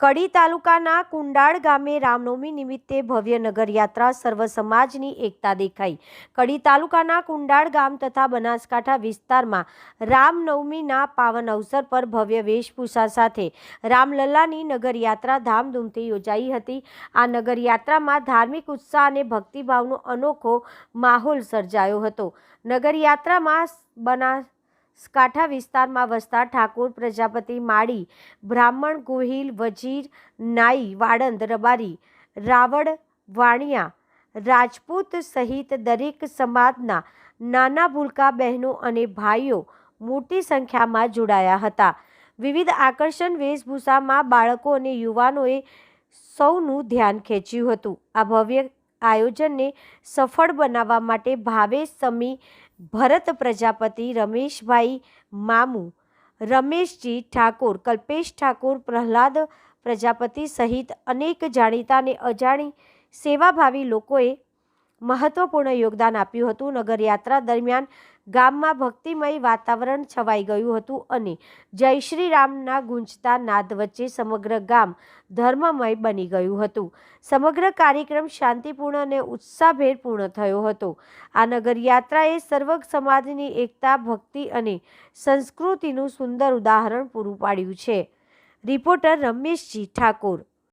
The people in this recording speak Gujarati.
કડી તાલુકાના કુંડાળ ગામે રામનવમી નિમિત્તે ભવ્ય નગરયાત્રા સર્વ સમાજની એકતા દેખાઈ। કડી તાલુકાના કુંડાળ ગામ તથા બનાસકાંઠા વિસ્તારમાં રામનવમીના પાવન અવસર પર ભવ્ય વેશભૂષા સાથે રામલલ્લાની નગરયાત્રા ધામધૂમથી યોજાઈ હતી। આ નગરયાત્રામાં ધાર્મિક ઉત્સાહ અને ભક્તિભાવનો અનોખો માહોલ સર્જાયો હતો। નગરયાત્રામાં કાંઠા વિસ્તારમાં વસતા ઠાકોર, પ્રજાપતિ, માળી, બ્રાહ્મણ, ગોહિલ, વજીર, નાઈ, વાળંદ, રબારી, રાવળ, વાણિયા, રાજપૂત સહિત દરેક સમાજના નાના ભૂલકા બહેનો અને ભાઈઓ મોટી સંખ્યામાં જોડાયા હતા। વિવિધ આકર્ષણ વેશભૂષામાં બાળકો અને યુવાનોએ સૌનું ધ્યાન ખેંચ્યું હતું। આ ભવ્ય આયોજનને સફળ બનાવવા માટે ભાવેશ સમી, ભરત પ્રજાપતિ, રમેશભાઈ મામુ, રમેશજી ઠાકોર, કલ્પેશ ઠાકોર, પ્રહલાદ પ્રજાપતિ સહિત અનેક જાણીતા અને અજાણી સેવાભાવી લોકોએ મહત્વપૂર્ણ યોગદાન આપ્યું હતું। નગરયાત્રા દરમિયાન ગામમાં ભક્તિમય વાતાવરણ છવાઈ ગયું હતું અને જય શ્રી રામના ગુંજતા નાદ વચ્ચે સમગ્ર ગામ ધર્મમય બની ગયું હતું। સમગ્ર કાર્યક્રમ શાંતિપૂર્ણ અને ઉત્સાહભેર પૂર્ણ થયો હતો। આ નગરયાત્રાએ સર્વ સમાજની એકતા, ભક્તિ અને સંસ્કૃતિનું સુંદર ઉદાહરણ પૂરું પાડ્યું છે। રિપોર્ટર રમેશજી ઠાકોર।